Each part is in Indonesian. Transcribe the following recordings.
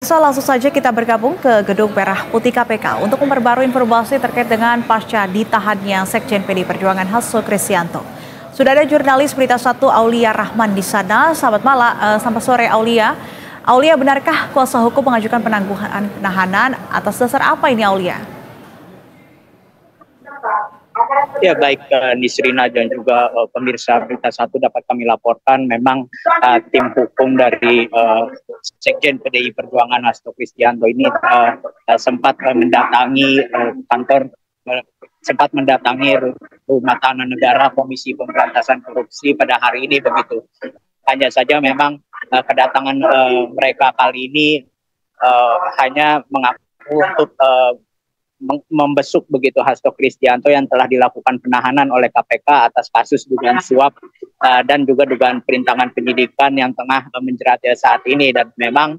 Pemirsa, langsung saja kita bergabung ke Gedung Merah Putih KPK untuk memperbarui informasi terkait dengan pasca ditahannya Sekjen PDI Perjuangan Hasto Kristianto. Sudah ada jurnalis Berita Satu Aulia Rahman di sana. Selamat malam, selamat sore Aulia. Aulia, benarkah kuasa hukum mengajukan penangguhan penahanan atas dasar apa ini Aulia? Ya baik Nisrina dan juga pemirsa Berita Satu dapat kami laporkan memang tim hukum dari Sekjen PDI Perjuangan Hasto Kristianto ini sempat mendatangi sempat mendatangi Rumah Tahanan Negara Komisi Pemberantasan Korupsi pada hari ini begitu. Hanya saja memang kedatangan mereka kali ini hanya mengaku untuk membesuk begitu Hasto Kristianto yang telah dilakukan penahanan oleh KPK atas kasus dugaan suap dan juga dugaan perintangan penyidikan yang tengah menjeratnya saat ini. Dan memang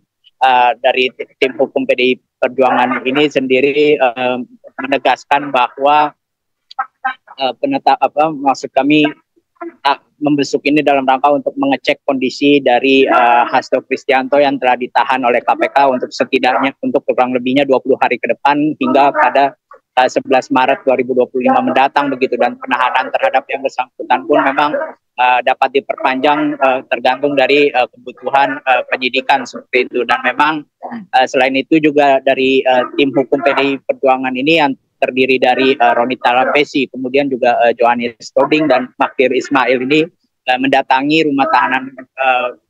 dari tim hukum PDI Perjuangan ini sendiri menegaskan bahwa maksud kami membesuk ini dalam rangka untuk mengecek kondisi dari Hasto Kristianto yang telah ditahan oleh KPK untuk setidaknya untuk kurang lebihnya 20 hari ke depan hingga pada 11 Maret 2025 mendatang begitu. Dan penahanan terhadap yang bersangkutan pun memang dapat diperpanjang tergantung dari kebutuhan penyidikan seperti itu. Dan memang selain itu juga dari tim hukum PDI Perjuangan ini yang terdiri dari Ronita Lapesi, kemudian juga Johannes Toding dan Magdir Ismail ini mendatangi Rumah Tahanan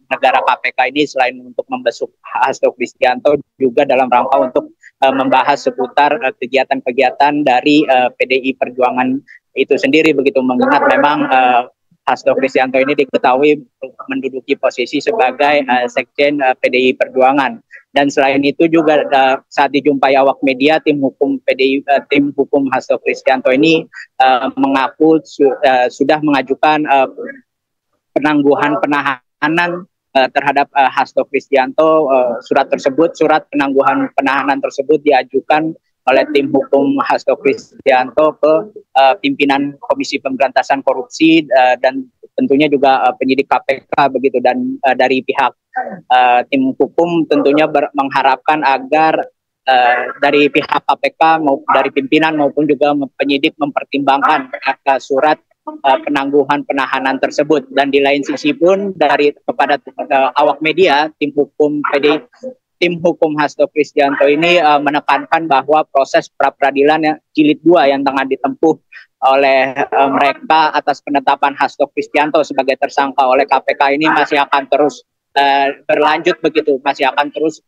Negara KPK ini selain untuk membesuk Hasto Kristianto juga dalam rangka untuk membahas seputar kegiatan-kegiatan dari PDI Perjuangan itu sendiri begitu, mengingat memang Hasto Kristianto ini diketahui menduduki posisi sebagai Sekjen PDI Perjuangan. Dan selain itu juga saat dijumpai awak media, tim hukum Hasto Kristianto ini mengaku sudah mengajukan penangguhan penahanan terhadap Hasto Kristianto. Surat penangguhan penahanan tersebut diajukan oleh tim hukum Hasto Kristianto ke pimpinan Komisi Pemberantasan Korupsi dan tentunya juga penyidik KPK begitu. Dan dari pihak tim hukum tentunya mengharapkan agar dari pihak KPK dari pimpinan maupun juga penyidik mempertimbangkan surat penangguhan penahanan tersebut. Dan di lain sisi pun kepada awak media, tim hukum Hasto Kristianto ini menekankan bahwa proses pra-peradilan jilid 2 yang tengah ditempuh oleh mereka atas penetapan Hasto Kristianto sebagai tersangka oleh KPK ini masih akan terus berlanjut begitu, masih akan terus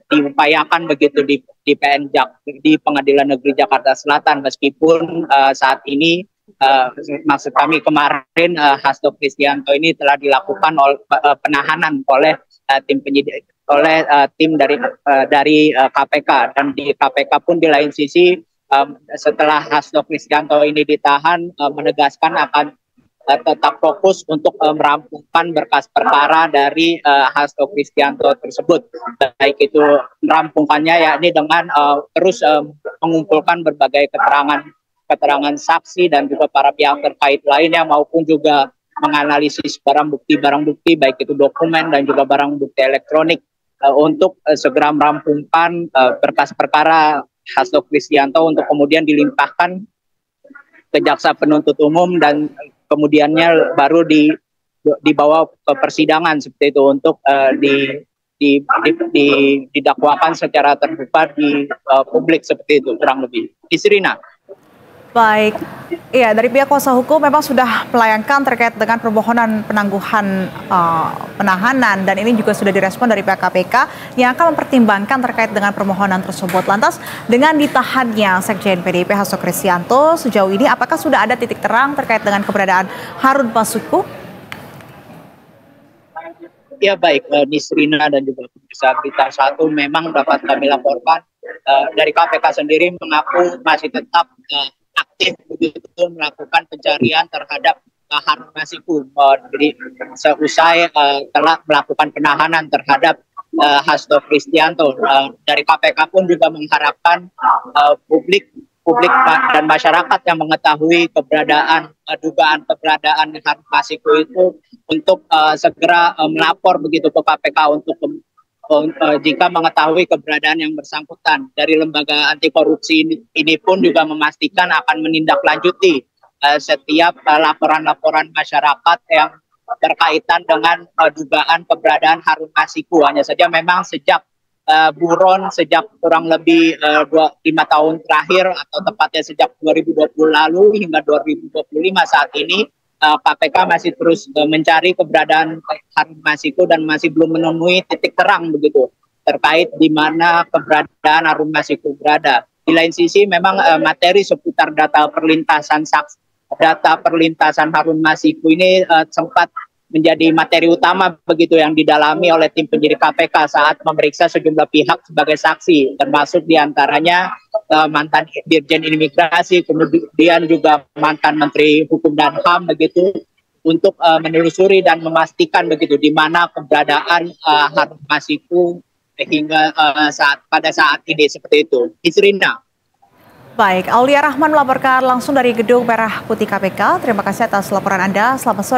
diupayakan begitu di Pengadilan Negeri Jakarta Selatan, meskipun saat ini maksud kami kemarin Hasto Kristianto ini telah dilakukan penahanan oleh tim penyidik tim dari KPK. Dan di KPK pun di lain sisi setelah Hasto Kristianto ini ditahan menegaskan akan tetap fokus untuk merampungkan berkas perkara dari Hasto Kristianto tersebut, baik itu merampungkannya yakni dengan terus mengumpulkan berbagai keterangan saksi dan juga para pihak terkait lainnya, maupun juga menganalisis barang bukti baik itu dokumen dan juga barang bukti elektronik untuk segera merampungkan berkas perkara Hasto Kristianto untuk kemudian dilimpahkan ke jaksa penuntut umum dan kemudiannya baru dibawa ke persidangan seperti itu untuk didakwakan secara terbuka di publik seperti itu kurang lebih. Isrina. Baik, iya, dari pihak kuasa hukum memang sudah melayangkan terkait dengan permohonan penangguhan penahanan, dan ini juga sudah direspon dari pihak KPK yang akan mempertimbangkan terkait dengan permohonan tersebut. Lantas dengan ditahannya Sekjen PDIP Hasto Kristianto sejauh ini, apakah sudah ada titik terang terkait dengan keberadaan Harun Masiku? Ya baik, Nisrina dan juga pemirsa Berita Satu, memang dapat kami laporkan dari KPK sendiri mengaku masih tetap aktif begitu melakukan pencarian terhadap Harun Masiku. Jadi seusai telah melakukan penahanan terhadap Hasto Kristianto, dari KPK pun juga mengharapkan publik dan masyarakat yang mengetahui dugaan keberadaan Harun Masiku itu untuk segera melapor begitu ke KPK untuk jika mengetahui keberadaan yang bersangkutan. Dari lembaga anti korupsi ini pun juga memastikan akan menindaklanjuti setiap laporan-laporan masyarakat yang berkaitan dengan dugaan keberadaan Harun Masiku. Hanya saja memang sejak buron sejak kurang lebih 5 tahun terakhir atau tepatnya sejak 2020 lalu hingga 2025 saat ini KPK masih terus mencari keberadaan Harun Masiku dan masih belum menemui titik terang begitu terkait di mana keberadaan Harun Masiku berada. Di lain sisi memang materi seputar data perlintasan Harun Masiku ini sempat menjadi materi utama begitu yang didalami oleh tim penyidik KPK saat memeriksa sejumlah pihak sebagai saksi, termasuk diantaranya mantan Dirjen Imigrasi, kemudian juga mantan Menteri Hukum dan HAM begitu, untuk menelusuri dan memastikan begitu di mana keberadaan Harun Masiku hingga pada saat ini seperti itu. Isrina. Baik, Aulia Rahman melaporkan langsung dari Gedung Merah Putih KPK. Terima kasih atas laporan Anda. Selamat sore.